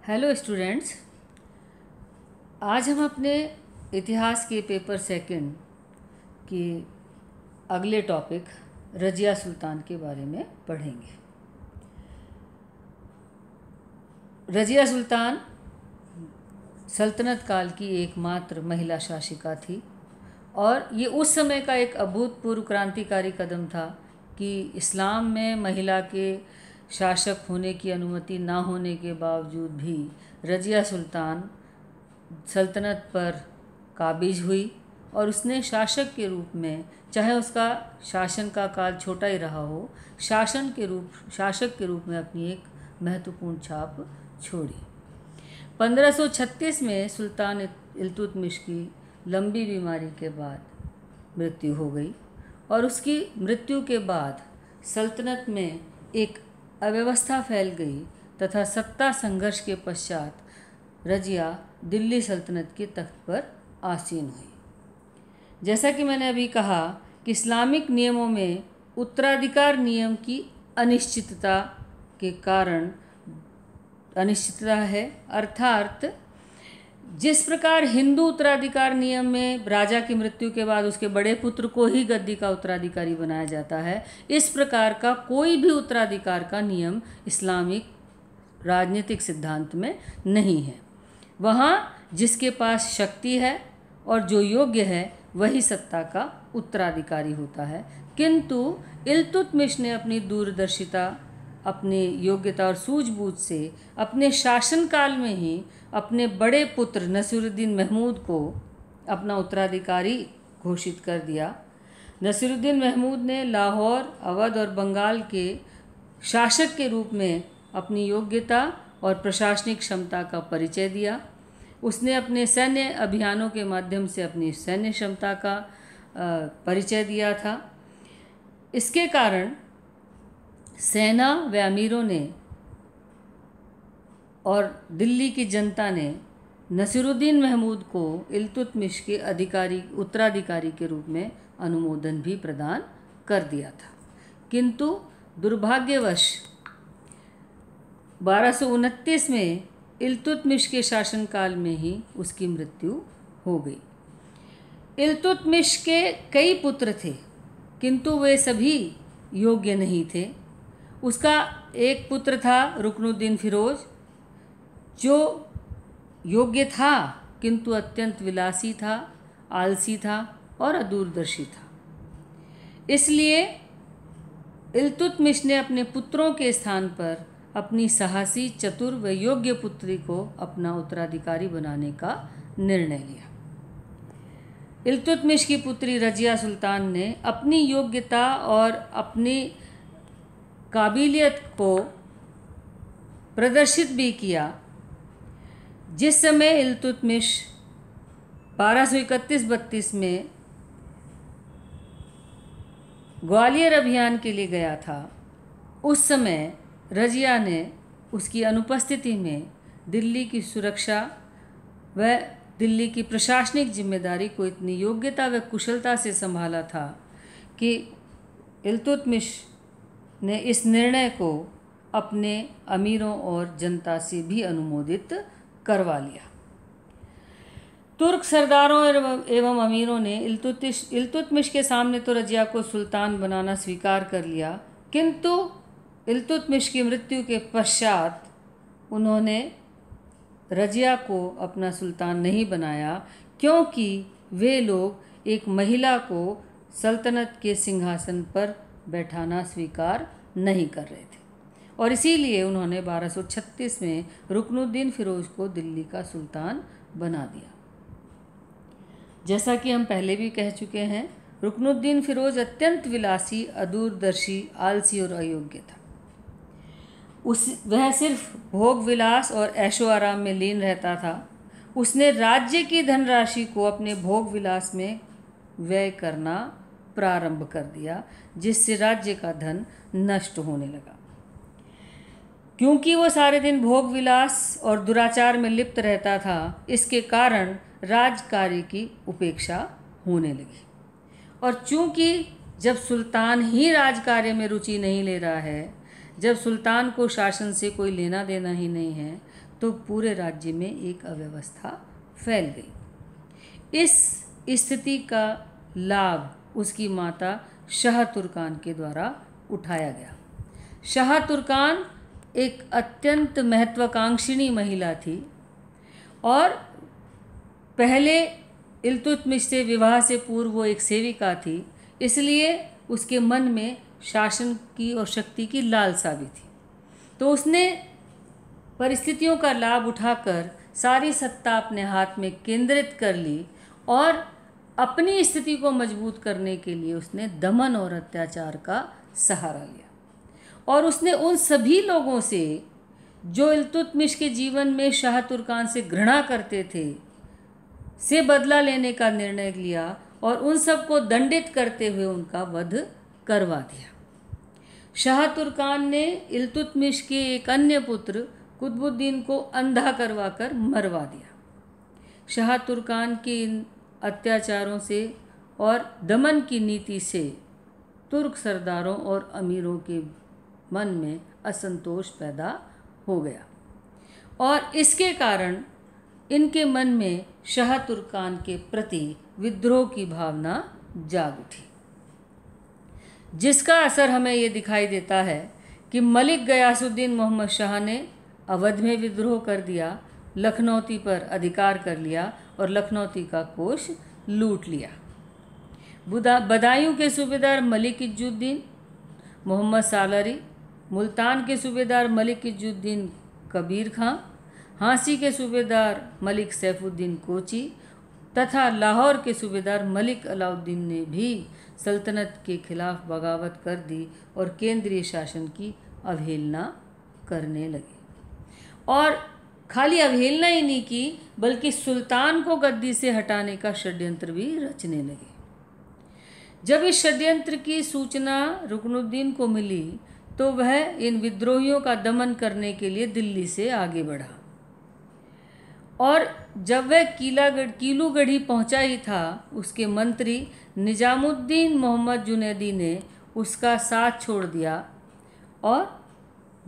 Hello students, आज हम अपने इतिहास के पेपर सेकंड के अगले टॉपिक रज़िया सुल्तान के बारे में पढ़ेंगे। रज़िया सुल्तान सल्तनत काल की एकमात्र महिला शासिका थी और ये उस समय का एक अभूतपूर्व क्रांतिकारी कदम था कि इस्लाम में महिला के शासक होने की अनुमति ना होने के बावजूद भी रज़िया सुल्तान सल्तनत पर काबिज हुई और उसने शासक के रूप में, चाहे उसका शासन का काल छोटा ही रहा हो, शासक के रूप में अपनी एक महत्वपूर्ण छाप छोड़ी। 1536 में सुल्तान इल्तुतमिश की लंबी बीमारी के बाद मृत्यु हो गई और उसकी मृत्यु के बाद सल्तनत में एक अव्यवस्था फैल गई तथा सत्ता संघर्ष के पश्चात रज़िया दिल्ली सल्तनत के तख्त पर आसीन हुई। जैसा कि मैंने अभी कहा कि इस्लामिक नियमों में उत्तराधिकार नियम की अनिश्चितता के कारण अनिश्चितता है, अर्थात जिस प्रकार हिंदू उत्तराधिकार नियम में राजा की मृत्यु के बाद उसके बड़े पुत्र को ही गद्दी का उत्तराधिकारी बनाया जाता है, इस प्रकार का कोई भी उत्तराधिकार का नियम इस्लामिक राजनीतिक सिद्धांत में नहीं है। वहाँ जिसके पास शक्ति है और जो योग्य है वही सत्ता का उत्तराधिकारी होता है। किंतु इल्तुतमिश ने अपनी दूरदर्शिता, अपनी योग्यता और सूझबूझ से अपने शासनकाल में ही अपने बड़े पुत्र नसीरुद्दीन महमूद को अपना उत्तराधिकारी घोषित कर दिया। नसीरुद्दीन महमूद ने लाहौर, अवध और बंगाल के शासक के रूप में अपनी योग्यता और प्रशासनिक क्षमता का परिचय दिया। उसने अपने सैन्य अभियानों के माध्यम से अपनी सैन्य क्षमता का परिचय दिया था। इसके कारण सेना व अमीरों ने और दिल्ली की जनता ने नसीरुद्दीन महमूद को इल्तुतमिश के उत्तराधिकारी के रूप में अनुमोदन भी प्रदान कर दिया था। किंतु दुर्भाग्यवश 1229 में इल्तुतमिश के शासनकाल में ही उसकी मृत्यु हो गई। इल्तुतमिश के कई पुत्र थे किंतु वे सभी योग्य नहीं थे। उसका एक पुत्र था रुकनुद्दीन फिरोज, जो योग्य था किंतु अत्यंत विलासी था, आलसी था और अदूरदर्शी था। इसलिए इल्तुतमिश ने अपने पुत्रों के स्थान पर अपनी साहसी, चतुर व योग्य पुत्री को अपना उत्तराधिकारी बनाने का निर्णय लिया। इल्तुतमिश की पुत्री रज़िया सुल्तान ने अपनी योग्यता और अपनी काबिलियत को प्रदर्शित भी किया। जिस समय इल्तुतमिश 1231-32 में ग्वालियर अभियान के लिए गया था, उस समय रज़िया ने उसकी अनुपस्थिति में दिल्ली की सुरक्षा व दिल्ली की प्रशासनिक जिम्मेदारी को इतनी योग्यता व कुशलता से संभाला था कि इल्तुतमिश ने इस निर्णय को अपने अमीरों और जनता से भी अनुमोदित करवा लिया। तुर्क सरदारों एवं अमीरों ने इल्तुतमिश के सामने तो रज़िया को सुल्तान बनाना स्वीकार कर लिया, किंतु इल्तुतमिश की मृत्यु के पश्चात उन्होंने रज़िया को अपना सुल्तान नहीं बनाया, क्योंकि वे लोग एक महिला को सल्तनत के सिंहासन पर बैठाना स्वीकार नहीं कर रहे थे और इसीलिए उन्होंने 1236 में रुकनुद्दीन फिरोज को दिल्ली का सुल्तान बना दिया। जैसा कि हम पहले भी कह चुके हैं, रुकनुद्दीन फिरोज अत्यंत विलासी, अदूरदर्शी, आलसी और अयोग्य था। वह सिर्फ भोग विलास और ऐशो आराम में लीन रहता था। उसने राज्य की धनराशि को अपने भोग विलास में व्यय करना प्रारंभ कर दिया, जिससे राज्य का धन नष्ट होने लगा। क्योंकि वो सारे दिन भोग विलास और दुराचार में लिप्त रहता था, इसके कारण राजकार्य की उपेक्षा होने लगी। और चूंकि जब सुल्तान ही राजकार्य में रुचि नहीं ले रहा है, जब सुल्तान को शासन से कोई लेना देना ही नहीं है, तो पूरे राज्य में एक अव्यवस्था फैल गई। इस स्थिति का लाभ उसकी माता शाह तुर्कान के द्वारा उठाया गया। शाह तुर्कान एक अत्यंत महत्वाकांक्षिणी महिला थी और पहले इल्तुतमिश से विवाह से पूर्व वो एक सेविका थी, इसलिए उसके मन में शासन की और शक्ति की लालसा भी थी। तो उसने परिस्थितियों का लाभ उठाकर सारी सत्ता अपने हाथ में केंद्रित कर ली और अपनी स्थिति को मजबूत करने के लिए उसने दमन और अत्याचार का सहारा लिया। और उसने उन सभी लोगों से जो इल्तुतमिश के जीवन में शाह तुर्कान से घृणा करते थे से बदला लेने का निर्णय लिया और उन सबको दंडित करते हुए उनका वध करवा दिया। शाह तुर्कान ने इल्तुतमिश के एक अन्य पुत्र कुतुबुद्दीन को अंधा करवाकर मरवा दिया। शाह तुर्कान के इन अत्याचारों से और दमन की नीति से तुर्क सरदारों और अमीरों के मन में असंतोष पैदा हो गया और इसके कारण इनके मन में शाह तुर्कान के प्रति विद्रोह की भावना जाग उठी, जिसका असर हमें ये दिखाई देता है कि मलिक गयासुद्दीन मोहम्मद शाह ने अवध में विद्रोह कर दिया, लखनौती पर अधिकार कर लिया और लखनौती का कोष लूट लिया। बदायूं के सूबेदार मलिक इज्जुद्दीन मोहम्मद सालरी, मुल्तान के सूबेदार मलिक इज्जुद्दीन कबीर खां, हांसी के सूबेदार मलिक सैफुद्दीन कोची तथा लाहौर के सूबेदार मलिक अलाउद्दीन ने भी सल्तनत के खिलाफ बगावत कर दी और केंद्रीय शासन की अवहेलना करने लगे। और खाली अवहेलना ही नहीं की बल्कि सुल्तान को गद्दी से हटाने का षड्यंत्र भी रचने लगे। जब इस षड्यंत्र की सूचना रुकनुद्दीन को मिली तो वह इन विद्रोहियों का दमन करने के लिए दिल्ली से आगे बढ़ा और जब वह कीलूगढ़ी पहुंचा ही था, उसके मंत्री निजामुद्दीन मोहम्मद जुनैदी ने उसका साथ छोड़ दिया और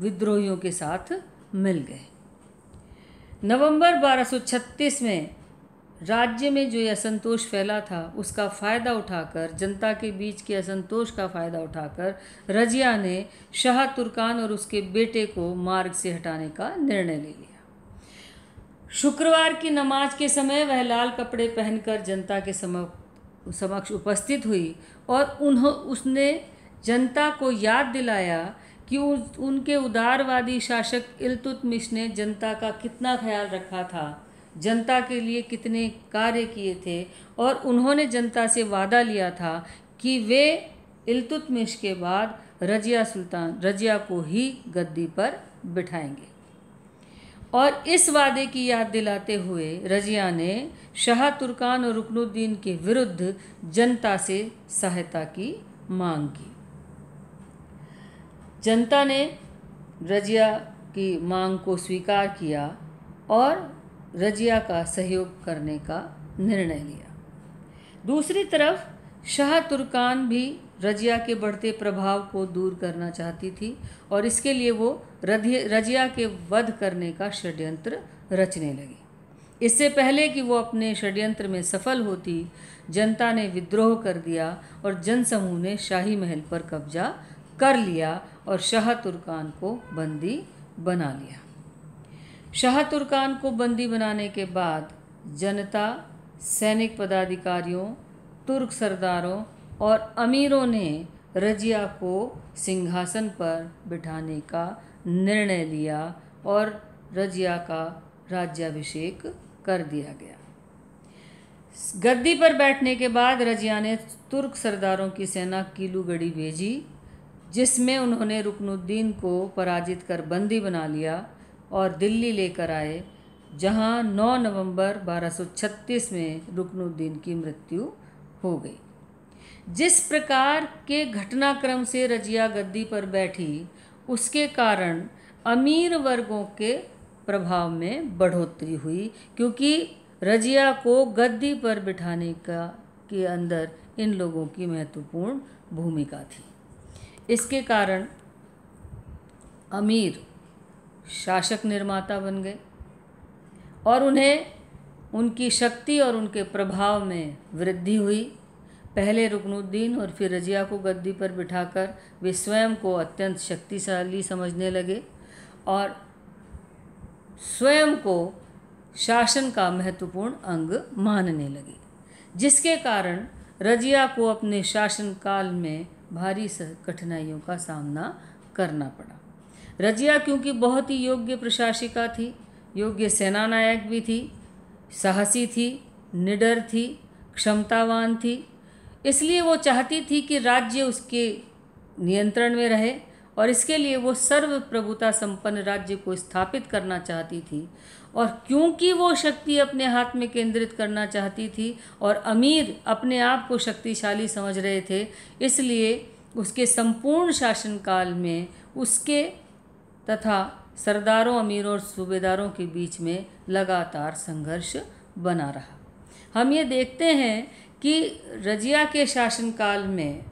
विद्रोहियों के साथ मिल गए। नवंबर 1236 में राज्य में जो असंतोष फैला था उसका फ़ायदा उठाकर, जनता के बीच के असंतोष का फ़ायदा उठाकर रजिया ने शाह तुर्कान और उसके बेटे को मार्ग से हटाने का निर्णय ले लिया। शुक्रवार की नमाज के समय वह लाल कपड़े पहनकर जनता के समक्ष उपस्थित हुई और उसने जनता को याद दिलाया कि उनके उदारवादी शासक इल्तुतमिश ने जनता का कितना ख्याल रखा था, जनता के लिए कितने कार्य किए थे और उन्होंने जनता से वादा लिया था कि वे इल्तुतमिश के बाद रजिया को ही गद्दी पर बिठाएंगे। और इस वादे की याद दिलाते हुए रजिया ने शाह तुर्कान और रुकनुद्दीन के विरुद्ध जनता से सहायता की मांग की। जनता ने रजिया की मांग को स्वीकार किया और रजिया का सहयोग करने का निर्णय लिया। दूसरी तरफ शाह तुर्कान भी रजिया के बढ़ते प्रभाव को दूर करना चाहती थी और इसके लिए वो रजिया के वध करने का षड्यंत्र रचने लगी। इससे पहले कि वो अपने षड्यंत्र में सफल होती, जनता ने विद्रोह कर दिया और जनसमूह ने शाही महल पर कब्जा कर लिया और शाह तुर्कान को बंदी बना लिया। शाह तुर्कान को बंदी बनाने के बाद जनता, सैनिक पदाधिकारियों, तुर्क सरदारों और अमीरों ने रजिया को सिंहासन पर बिठाने का निर्णय लिया और रजिया का राज्याभिषेक कर दिया गया। गद्दी पर बैठने के बाद रजिया ने तुर्क सरदारों की सेना कीलूगढ़ी भेजी, जिसमें उन्होंने रुकनुद्दीन को पराजित कर बंदी बना लिया और दिल्ली लेकर आए, जहां 9 नवंबर 1236 में रुकनुद्दीन की मृत्यु हो गई। जिस प्रकार के घटनाक्रम से रजिया गद्दी पर बैठी, उसके कारण अमीर वर्गों के प्रभाव में बढ़ोतरी हुई, क्योंकि रजिया को गद्दी पर बिठाने के अंदर इन लोगों की महत्वपूर्ण भूमिका थी। इसके कारण अमीर शासक निर्माता बन गए और उन्हें उनकी शक्ति और उनके प्रभाव में वृद्धि हुई। पहले रुकनुद्दीन और फिर रजिया को गद्दी पर बिठाकर वे स्वयं को अत्यंत शक्तिशाली समझने लगे और स्वयं को शासन का महत्वपूर्ण अंग मानने लगे, जिसके कारण रजिया को अपने शासन काल में भारी कठिनाइयों का सामना करना पड़ा। रजिया क्योंकि बहुत ही योग्य प्रशासिका थी, योग्य सेनानायक भी थी, साहसी थी, निडर थी, क्षमतावान थी, इसलिए वो चाहती थी कि राज्य उसके नियंत्रण में रहे और इसके लिए वो सर्व प्रभुता संपन्न राज्य को स्थापित करना चाहती थी। और क्योंकि वो शक्ति अपने हाथ में केंद्रित करना चाहती थी और अमीर अपने आप को शक्तिशाली समझ रहे थे, इसलिए उसके संपूर्ण शासनकाल में उसके तथा सरदारों, अमीरों और सूबेदारों के बीच में लगातार संघर्ष बना रहा। हम ये देखते हैं कि रजिया के शासनकाल में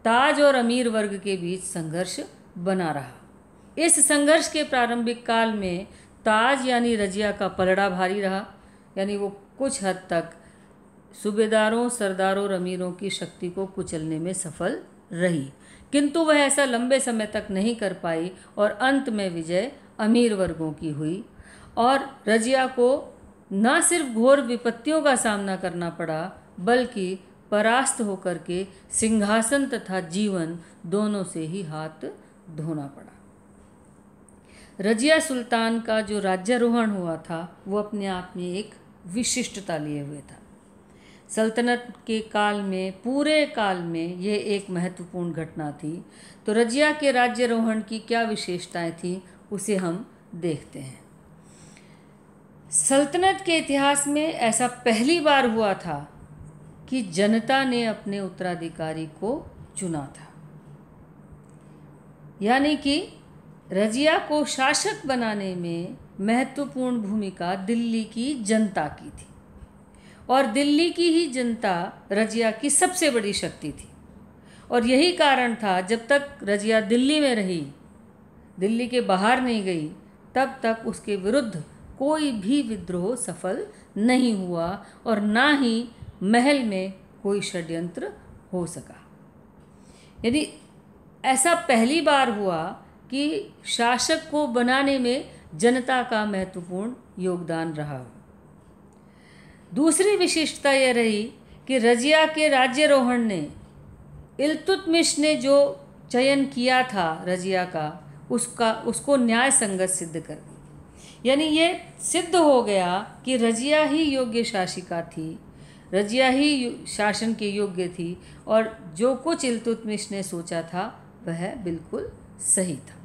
ताज और अमीर वर्ग के बीच संघर्ष बना रहा। इस संघर्ष के प्रारंभिक काल में ताज यानी रजिया का पलड़ा भारी रहा, यानी वो कुछ हद तक सूबेदारों, सरदारों और अमीरों की शक्ति को कुचलने में सफल रही, किंतु वह ऐसा लंबे समय तक नहीं कर पाई और अंत में विजय अमीर वर्गों की हुई और रजिया को न सिर्फ घोर विपत्तियों का सामना करना पड़ा, बल्कि परास्त होकर के सिंहासन तथा जीवन दोनों से ही हाथ धोना पड़ा। रजिया सुल्तान का जो राज्यारोहण हुआ था वो अपने आप में एक विशिष्टता लिए हुए था। सल्तनत के काल में, पूरे काल में यह एक महत्वपूर्ण घटना थी। तो रजिया के राज्यारोहण की क्या विशेषताएं थी उसे हम देखते हैं। सल्तनत के इतिहास में ऐसा पहली बार हुआ था कि जनता ने अपने उत्तराधिकारी को चुना था, यानी कि रजिया को शासक बनाने में महत्वपूर्ण भूमिका दिल्ली की जनता की थी और दिल्ली की ही जनता रजिया की सबसे बड़ी शक्ति थी। और यही कारण था, जब तक रजिया दिल्ली में रही, दिल्ली के बाहर नहीं गई, तब तक उसके विरुद्ध कोई भी विद्रोह सफल नहीं हुआ और ना ही महल में कोई षड्यंत्र हो सका। यदि ऐसा पहली बार हुआ कि शासक को बनाने में जनता का महत्वपूर्ण योगदान रहा। दूसरी विशिष्टता यह रही कि रजिया के राज्यारोहण ने इल्तुतमिश ने जो चयन किया था रजिया का, उसको न्याय संगत सिद्ध कर दी। यानी ये सिद्ध हो गया कि रजिया ही योग्य शासिका थी, रजिया ही शासन के योग्य थी और जो कुछ इल्तुतमिश ने सोचा था वह बिल्कुल सही था।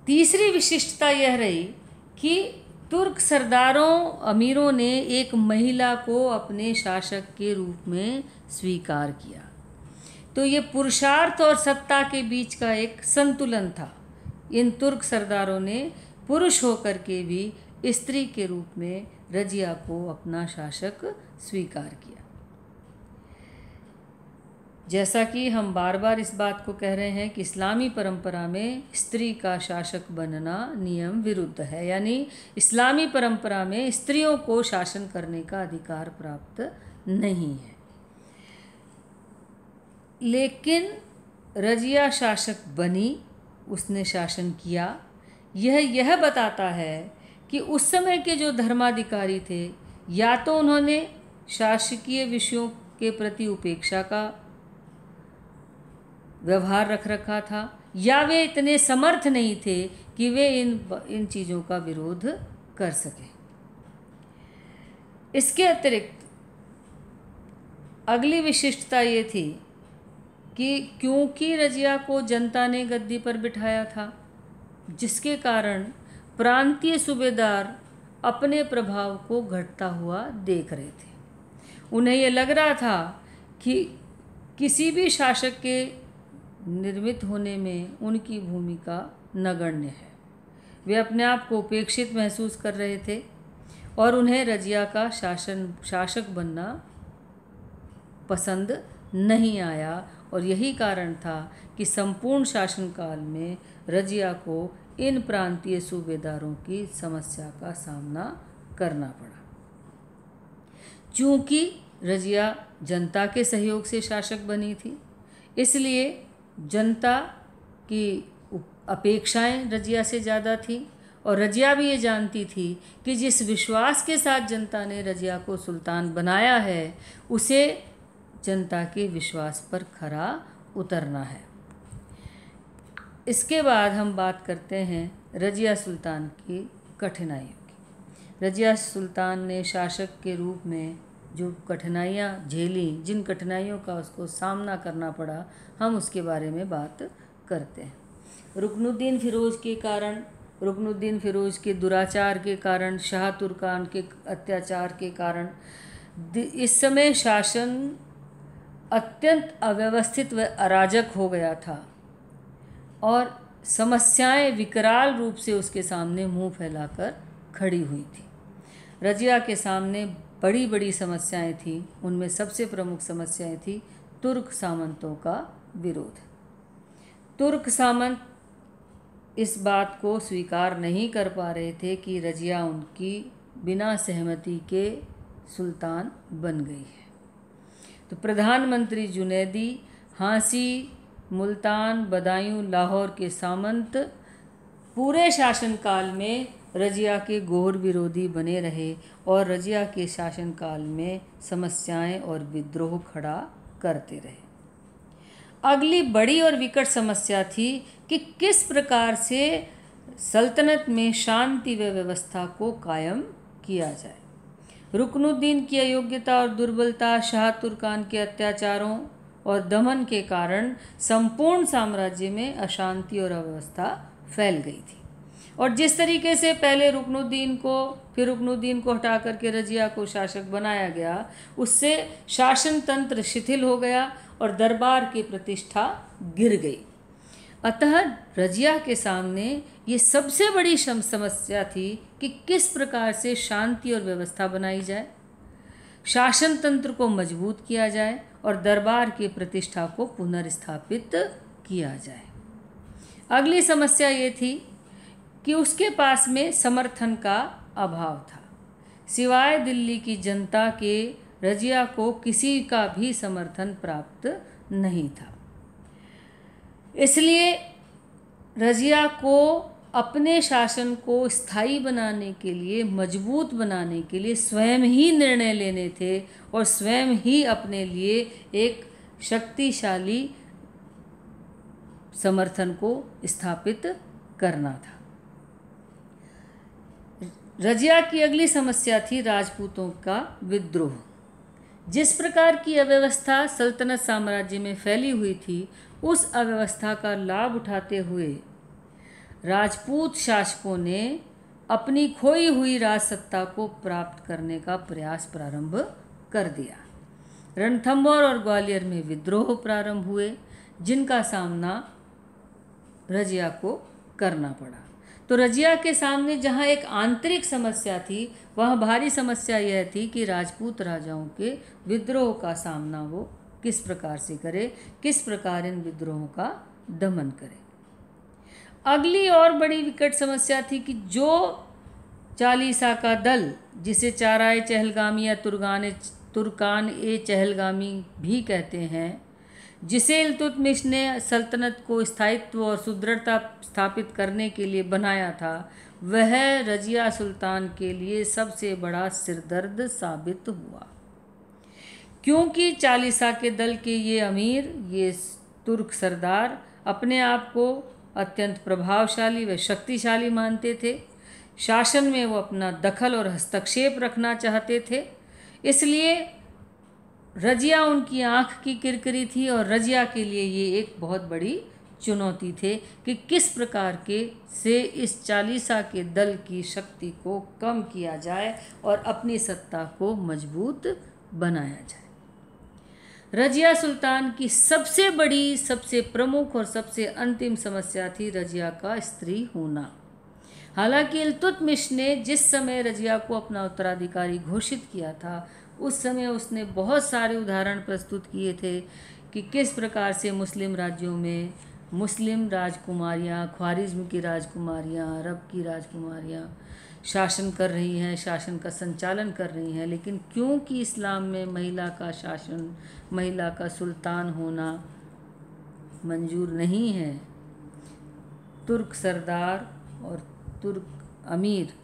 तीसरी विशिष्टता यह रही कि तुर्क सरदारों, अमीरों ने एक महिला को अपने शासक के रूप में स्वीकार किया। तो ये पुरुषार्थ और सत्ता के बीच का एक संतुलन था। इन तुर्क सरदारों ने पुरुष होकर के भी स्त्री के रूप में रजिया को अपना शासक स्वीकार किया। जैसा कि हम बार बार इस बात को कह रहे हैं कि इस्लामी परंपरा में स्त्री का शासक बनना नियम विरुद्ध है, यानी इस्लामी परंपरा में स्त्रियों को शासन करने का अधिकार प्राप्त नहीं है। लेकिन रजिया शासक बनी, उसने शासन किया। यह बताता है कि उस समय के जो धर्माधिकारी थे, या तो उन्होंने शासकीय विषयों के प्रति उपेक्षा का व्यवहार रख रखा था, या वे इतने समर्थ नहीं थे कि वे इन चीज़ों का विरोध कर सके। इसके अतिरिक्त अगली विशिष्टता ये थी कि क्योंकि रजिया को जनता ने गद्दी पर बिठाया था, जिसके कारण प्रांतीय सूबेदार अपने प्रभाव को घटता हुआ देख रहे थे। उन्हें यह लग रहा था कि किसी भी शासक के निर्मित होने में उनकी भूमिका नगण्य है। वे अपने आप को उपेक्षित महसूस कर रहे थे और उन्हें रजिया का शासक बनना पसंद नहीं आया और यही कारण था कि संपूर्ण शासनकाल में रजिया को इन प्रांतीय सूबेदारों की समस्या का सामना करना पड़ा। चूँकि रजिया जनता के सहयोग से शासक बनी थी, इसलिए जनता की अपेक्षाएं रजिया से ज़्यादा थी और रजिया भी ये जानती थी कि जिस विश्वास के साथ जनता ने रजिया को सुल्तान बनाया है, उसे जनता के विश्वास पर खरा उतरना है। इसके बाद हम बात करते हैं रजिया सुल्तान की कठिनाइयों की। रजिया सुल्तान ने शासक के रूप में जो कठिनाइयाँ झेली, जिन कठिनाइयों का उसको सामना करना पड़ा, हम उसके बारे में बात करते हैं। रुकनुद्दीन फिरोज़ के कारण, रुकनुद्दीन फिरोज़ के दुराचार के कारण, शाह तुर्कान के अत्याचार के कारण इस समय शासन अत्यंत अव्यवस्थित व अराजक हो गया था और समस्याएं विकराल रूप से उसके सामने मुंह फैलाकर खड़ी हुई थी। रजिया के सामने बड़ी बड़ी समस्याएं थीं। उनमें सबसे प्रमुख समस्याएं थी तुर्क सामंतों का विरोध। तुर्क सामंत इस बात को स्वीकार नहीं कर पा रहे थे कि रजिया उनकी बिना सहमति के सुल्तान बन गई है। तो प्रधानमंत्री जुनैदी, हांसी, मुल्तान, बदायूं, लाहौर के सामंत पूरे शासनकाल में रजिया के घोर विरोधी बने रहे और रजिया के शासनकाल में समस्याएं और विद्रोह खड़ा करते रहे। अगली बड़ी और विकट समस्या थी कि किस प्रकार से सल्तनत में शांति व व्यवस्था को कायम किया जाए। रुकनुद्दीन की अयोग्यता और दुर्बलता, शाह तुर्कान के अत्याचारों और दमन के कारण संपूर्ण साम्राज्य में अशांति और अव्यवस्था फैल गई थी। और जिस तरीके से पहले रुकनुद्दीन को हटा करके रजिया को शासक बनाया गया, उससे शासन तंत्र शिथिल हो गया और दरबार की प्रतिष्ठा गिर गई। अतः रजिया के सामने ये सबसे बड़ी समस्या थी कि किस प्रकार से शांति और व्यवस्था बनाई जाए, शासन तंत्र को मजबूत किया जाए और दरबार की प्रतिष्ठा को पुनर्स्थापित किया जाए। अगली समस्या ये थी कि उसके पास में समर्थन का अभाव था। सिवाय दिल्ली की जनता के रजिया को किसी का भी समर्थन प्राप्त नहीं था। इसलिए रजिया को अपने शासन को स्थायी बनाने के लिए, मजबूत बनाने के लिए स्वयं ही निर्णय लेने थे और स्वयं ही अपने लिए एक शक्तिशाली समर्थन को स्थापित करना था। रजिया की अगली समस्या थी राजपूतों का विद्रोह। जिस प्रकार की अव्यवस्था सल्तनत साम्राज्य में फैली हुई थी, उस अव्यवस्था का लाभ उठाते हुए राजपूत शासकों ने अपनी खोई हुई राजसत्ता को प्राप्त करने का प्रयास प्रारंभ कर दिया। रणथंभौर और ग्वालियर में विद्रोह प्रारंभ हुए, जिनका सामना रजिया को करना पड़ा। तो रजिया के सामने जहाँ एक आंतरिक समस्या थी, वहाँ भारी समस्या यह थी कि राजपूत राजाओं के विद्रोह का सामना वो किस प्रकार से करे, किस प्रकार इन विद्रोहों का दमन करे। अगली और बड़ी विकट समस्या थी कि जो चालीसा का दल, जिसे चाराए चहलगामी या तुर्कान ए चहलगामी भी कहते हैं, जिसे इल्तुतमिश ने सल्तनत को स्थायित्व और सुदृढ़ता स्थापित करने के लिए बनाया था, वह रजिया सुल्तान के लिए सबसे बड़ा सिरदर्द साबित हुआ। क्योंकि चालीसा के दल के ये अमीर, ये तुर्क सरदार अपने आप को अत्यंत प्रभावशाली व शक्तिशाली मानते थे। शासन में वो अपना दखल और हस्तक्षेप रखना चाहते थे। इसलिए रजिया उनकी आँख की किरकिरी थी और रजिया के लिए ये एक बहुत बड़ी चुनौती थे कि किस प्रकार के से इस चालीसा के दल की शक्ति को कम किया जाए और अपनी सत्ता को मजबूत बनाया जाए। रजिया सुल्तान की सबसे बड़ी, सबसे प्रमुख और सबसे अंतिम समस्या थी रजिया का स्त्री होना। हालांकि इल्तुतमिश ने जिस समय रजिया को अपना उत्तराधिकारी घोषित किया था, उस समय उसने बहुत सारे उदाहरण प्रस्तुत किए थे कि किस प्रकार से मुस्लिम राज्यों में मुस्लिम राजकुमारियाँ, ख्वारिज्म की राजकुमारियाँ, अरब की राजकुमारियाँ शासन कर रही हैं, शासन का संचालन कर रही हैं, लेकिन क्योंकि इस्लाम में महिला का शासन, महिला का सुल्तान होना मंजूर नहीं है, तुर्क सरदार और तुर्क अमीर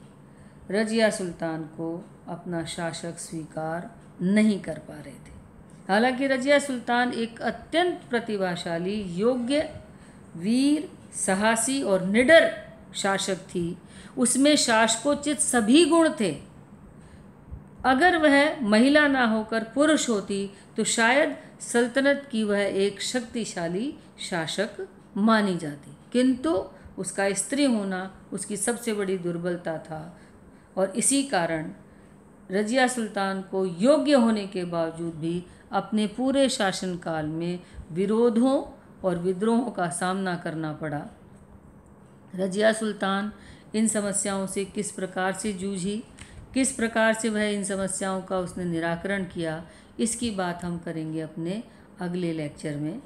रजिया सुल्तान को अपना शासक स्वीकार नहीं कर पा रहे थे। हालांकि रजिया सुल्तान एक अत्यंत प्रतिभाशाली, योग्य, वीर, साहसी और निडर शासक थी। उसमें शासकोचित सभी गुण थे। अगर वह महिला ना होकर पुरुष होती तो शायद सल्तनत की वह एक शक्तिशाली शासक मानी जाती, किंतु उसका स्त्री होना उसकी सबसे बड़ी दुर्बलता था। और इसी कारण रजिया सुल्तान को योग्य होने के बावजूद भी अपने पूरे शासनकाल में विरोधों और विद्रोहों का सामना करना पड़ा। रजिया सुल्तान इन समस्याओं से किस प्रकार से जूझी, किस प्रकार से वह इन समस्याओं का उसने निराकरण किया, इसकी बात हम करेंगे अपने अगले लेक्चर में।